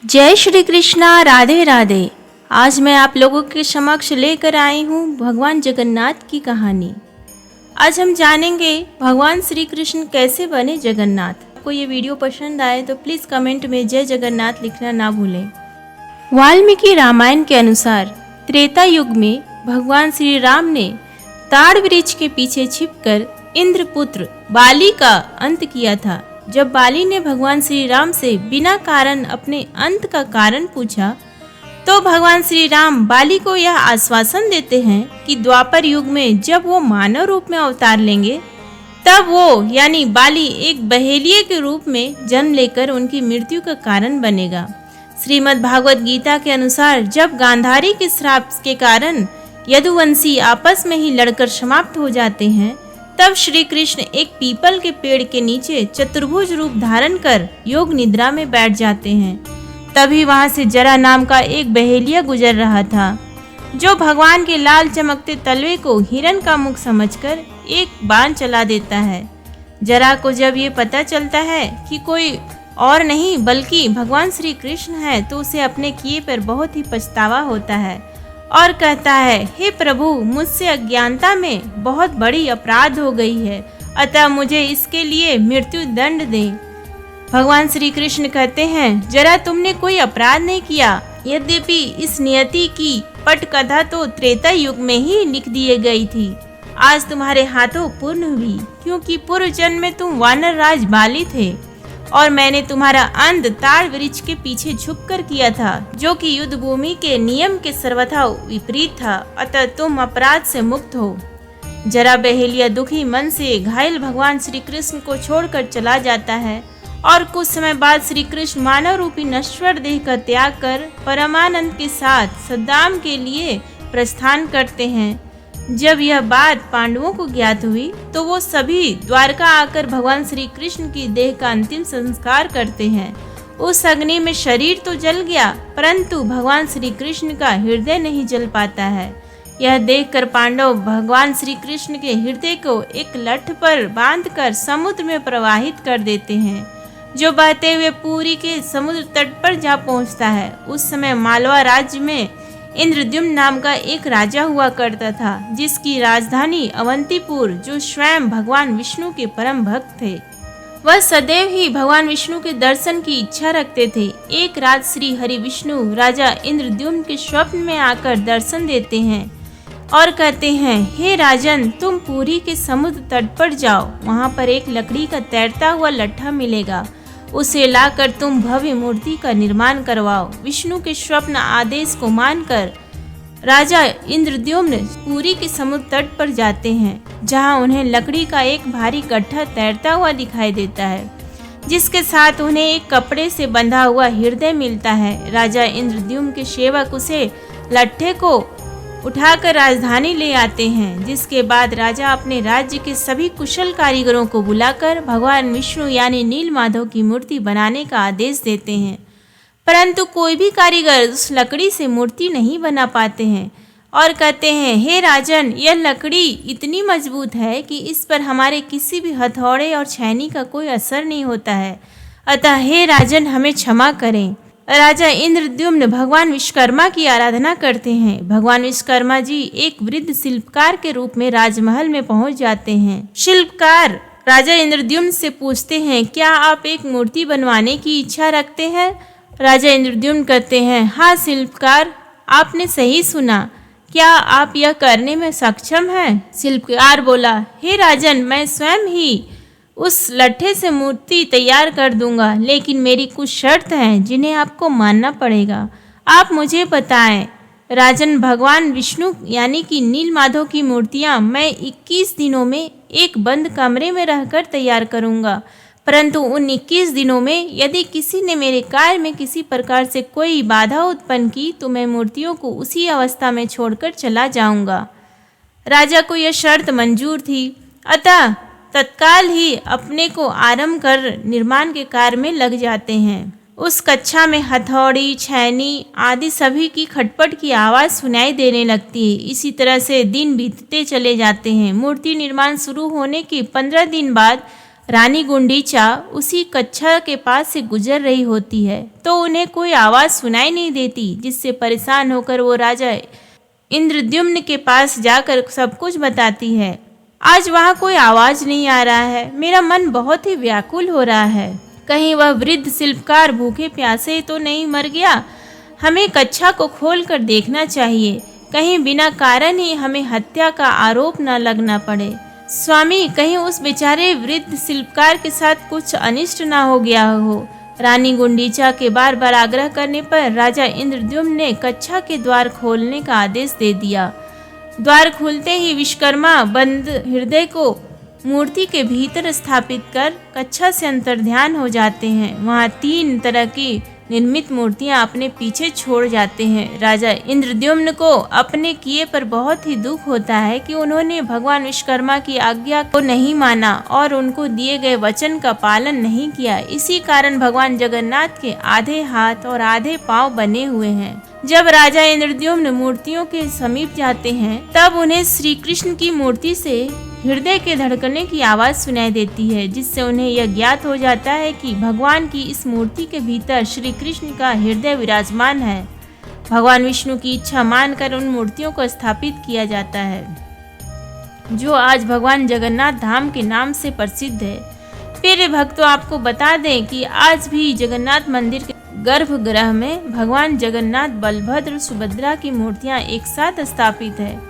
जय श्री कृष्णा। राधे राधे। आज मैं आप लोगों के समक्ष लेकर आई हूँ भगवान जगन्नाथ की कहानी। आज हम जानेंगे भगवान श्री कृष्ण कैसे बने जगन्नाथ। आपको ये वीडियो पसंद आए तो प्लीज़ कमेंट में जय जगन्नाथ लिखना ना भूलें। वाल्मीकि रामायण के अनुसार त्रेता युग में भगवान श्री राम ने ताड़ वृक्ष के पीछे छिपकर इंद्रपुत्र बाली का अंत किया था। जब बाली ने भगवान श्री राम से बिना कारण अपने अंत का कारण पूछा तो भगवान श्री राम बाली को यह आश्वासन देते हैं कि द्वापर युग में जब वो मानव रूप में अवतार लेंगे तब वो यानी बाली एक बहेलिये के रूप में जन्म लेकर उनकी मृत्यु का कारण बनेगा। श्रीमद् भागवत गीता के अनुसार जब गांधारी के श्राप के कारण यदुवंशी आपस में ही लड़कर समाप्त हो जाते हैं तब श्री कृष्ण एक पीपल के पेड़ के नीचे चतुर्भुज रूप धारण कर योग निद्रा में बैठ जाते हैं। तभी वहां से जरा नाम का एक बहेलिया गुजर रहा था जो भगवान के लाल चमकते तलवे को हिरण का मुख समझकर एक बाण चला देता है। जरा को जब ये पता चलता है कि कोई और नहीं बल्कि भगवान श्री कृष्ण है तो उसे अपने किए पर बहुत ही पछतावा होता है और कहता है, हे प्रभु, मुझसे अज्ञानता में बहुत बड़ी अपराध हो गई है, अतः मुझे इसके लिए मृत्यु दंड दें। भगवान श्री कृष्ण कहते हैं, जरा तुमने कोई अपराध नहीं किया। यद्यपि इस नियति की पटकथा तो त्रेता युग में ही लिख दी गई थी, आज तुम्हारे हाथों पूर्ण हुई, क्योंकि पूर्व जन्म में तुम वानर राज बाली थे और मैंने तुम्हारा अंत ताड़ वृक्ष के पीछे झुककर किया था जो कि युद्ध भूमि के नियम के सर्वथा विपरीत था, अतः तुम अपराध से मुक्त हो। जरा बहेलिया दुखी मन से घायल भगवान श्री कृष्ण को छोड़कर चला जाता है और कुछ समय बाद श्री कृष्ण मानव रूपी नश्वर देह का त्याग कर परमानंद के साथ सद्दाम के लिए प्रस्थान करते हैं। जब यह बात पांडवों को ज्ञात हुई तो वो सभी द्वारका आकर भगवान श्री कृष्ण की देह का अंतिम संस्कार करते हैं। उस अग्नि में शरीर तो जल गया परंतु भगवान श्री कृष्ण का हृदय नहीं जल पाता है। यह देखकर पांडव भगवान श्री कृष्ण के हृदय को एक लठ पर बांधकर समुद्र में प्रवाहित कर देते हैं जो बहते हुए पुरी के समुद्र तट पर जा पहुंचता है। उस समय मालवा राज्य में इंद्रद्युम्न नाम का एक राजा हुआ करता था जिसकी राजधानी अवंतीपुर, जो स्वयं भगवान विष्णु के परम भक्त थे। वह सदैव ही भगवान विष्णु के दर्शन की इच्छा रखते थे। एक रात श्री हरि विष्णु राजा इंद्रद्युम्न के स्वप्न में आकर दर्शन देते हैं और कहते हैं, हे राजन, तुम पुरी के समुद्र तट पर जाओ, वहां पर एक लकड़ी का तैरता हुआ लट्ठा मिलेगा, उसे लाकर तुम भव्य मूर्ति का निर्माण करवाओ। विष्णु के स्वप्न आदेश को मानकर राजा इंद्रद्युम्न पुरी के समुद्र तट पर जाते हैं जहां उन्हें लकड़ी का एक भारी गड्ढा तैरता हुआ दिखाई देता है जिसके साथ उन्हें एक कपड़े से बंधा हुआ हृदय मिलता है। राजा इंद्रद्युम्न के सेवक उसे लट्ठे को उठाकर राजधानी ले आते हैं, जिसके बाद राजा अपने राज्य के सभी कुशल कारीगरों को बुलाकर भगवान विष्णु यानी नीलमाधव की मूर्ति बनाने का आदेश देते हैं। परंतु कोई भी कारीगर उस लकड़ी से मूर्ति नहीं बना पाते हैं और कहते हैं, हे राजन, यह लकड़ी इतनी मजबूत है कि इस पर हमारे किसी भी हथौड़े और छैनी का कोई असर नहीं होता है, अतः हे राजन, हमें क्षमा करें। राजा इंद्रद्युम्न भगवान विश्वकर्मा की आराधना करते हैं। भगवान विश्वकर्मा जी एक वृद्ध शिल्पकार के रूप में राजमहल में पहुंच जाते हैं। शिल्पकार राजा इंद्रद्युम्न से पूछते हैं, क्या आप एक मूर्ति बनवाने की इच्छा रखते हैं? राजा इंद्रद्युम्न कहते हैं, हाँ शिल्पकार, आपने सही सुना, क्या आप यह करने में सक्षम हैं? शिल्पकार बोला, हे राजन, मैं स्वयं ही उस लट्ठे से मूर्ति तैयार कर दूंगा, लेकिन मेरी कुछ शर्त हैं जिन्हें आपको मानना पड़ेगा। आप मुझे बताएं। राजन, भगवान विष्णु यानी कि नीलमाधव की मूर्तियां मैं 21 दिनों में एक बंद कमरे में रहकर तैयार करूंगा, परंतु उन 21 दिनों में यदि किसी ने मेरे कार्य में किसी प्रकार से कोई बाधा उत्पन्न की तो मैं मूर्तियों को उसी अवस्था में छोड़कर चला जाऊंगा। राजा को यह शर्त मंजूर थी, अतः तत्काल ही अपने को आरंभ कर निर्माण के कार्य में लग जाते हैं। उस कक्षा में हथौड़ी, छैनी आदि सभी की खटपट की आवाज़ सुनाई देने लगती है। इसी तरह से दिन बीतते चले जाते हैं। मूर्ति निर्माण शुरू होने के 15 दिन बाद रानी गुंडीचा उसी कक्षा के पास से गुजर रही होती है तो उन्हें कोई आवाज़ सुनाई नहीं देती, जिससे परेशान होकर वो राजा इंद्रद्युम्न के पास जाकर सब कुछ बताती है। आज वहाँ कोई आवाज़ नहीं आ रहा है, मेरा मन बहुत ही व्याकुल हो रहा है। कहीं वह वृद्ध शिल्पकार भूखे प्यासे तो नहीं मर गया? हमें कक्षा को खोलकर देखना चाहिए, कहीं बिना कारण ही हमें हत्या का आरोप न लगना पड़े। स्वामी, कहीं उस बेचारे वृद्ध शिल्पकार के साथ कुछ अनिष्ट न हो गया हो। रानी गुंडीचा के बार बार आग्रह करने पर राजा इंद्रद्युम्न ने कक्षा के द्वार खोलने का आदेश दे दिया। द्वार खुलते ही विश्वकर्मा बंद हृदय को मूर्ति के भीतर स्थापित कर कक्षा से अंतर्ध्यान हो जाते हैं। वहाँ 3 तरह की निर्मित मूर्तियां अपने पीछे छोड़ जाते हैं। राजा इंद्रद्युम्न को अपने किए पर बहुत ही दुख होता है कि उन्होंने भगवान विश्वकर्मा की आज्ञा को नहीं माना और उनको दिए गए वचन का पालन नहीं किया। इसी कारण भगवान जगन्नाथ के आधे हाथ और आधे पांव बने हुए हैं। जब राजा इंद्रद्युम्न मूर्तियों के समीप जाते हैं तब उन्हें श्री कृष्ण की मूर्ति से हृदय के धड़कने की आवाज़ सुनाई देती है, जिससे उन्हें यह ज्ञात हो जाता है कि भगवान की इस मूर्ति के भीतर श्री कृष्ण का हृदय विराजमान है। भगवान विष्णु की इच्छा मानकर उन मूर्तियों को स्थापित किया जाता है, जो आज भगवान जगन्नाथ धाम के नाम से प्रसिद्ध है। प्रिय भक्तों, आपको बता दें कि आज भी जगन्नाथ मंदिर के गर्भगृह में भगवान जगन्नाथ, बलभद्र, सुभद्रा की मूर्तियां एक साथ स्थापित है,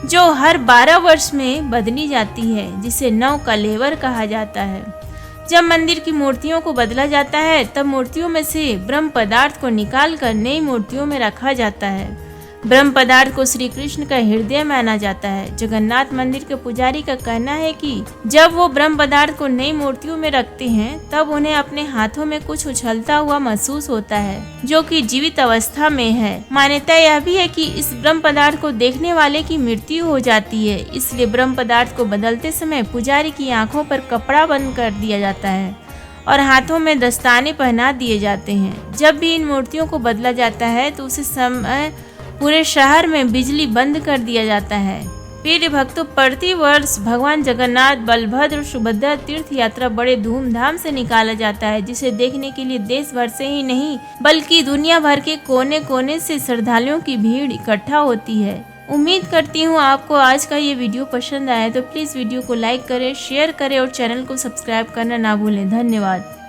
जो हर 12 वर्ष में बदली जाती है, जिसे नव कलेवर कहा जाता है। जब मंदिर की मूर्तियों को बदला जाता है तब मूर्तियों में से ब्रह्म पदार्थ को निकालकर नई मूर्तियों में रखा जाता है। ब्रह्म पदार्थ को श्री कृष्ण का हृदय माना जाता है। जगन्नाथ मंदिर के पुजारी का कहना है कि जब वो ब्रह्म पदार्थ को नई मूर्तियों में रखते हैं तब उन्हें अपने हाथों में कुछ उछलता हुआ महसूस होता है, जो कि जीवित अवस्था में है। मान्यता यह भी है कि इस ब्रह्म पदार्थ को देखने वाले की मृत्यु हो जाती है, इसलिए ब्रह्म पदार्थ को बदलते समय पुजारी की आंखों पर कपड़ा बंद कर दिया जाता है और हाथों में दस्ताने पहना दिए जाते हैं। जब भी इन मूर्तियों को बदला जाता है तो उसी समय पूरे शहर में बिजली बंद कर दिया जाता है। प्रिय भक्तों, प्रति वर्ष भगवान जगन्नाथ, बलभद्र, सुभद्रा तीर्थ यात्रा बड़े धूमधाम से निकाला जाता है, जिसे देखने के लिए देश भर से ही नहीं बल्कि दुनिया भर के कोने कोने से श्रद्धालुओं की भीड़ इकट्ठा होती है। उम्मीद करती हूँ आपको आज का ये वीडियो पसंद आया, तो प्लीज़ वीडियो को लाइक करें, शेयर करें और चैनल को सब्सक्राइब करना ना भूलें। धन्यवाद।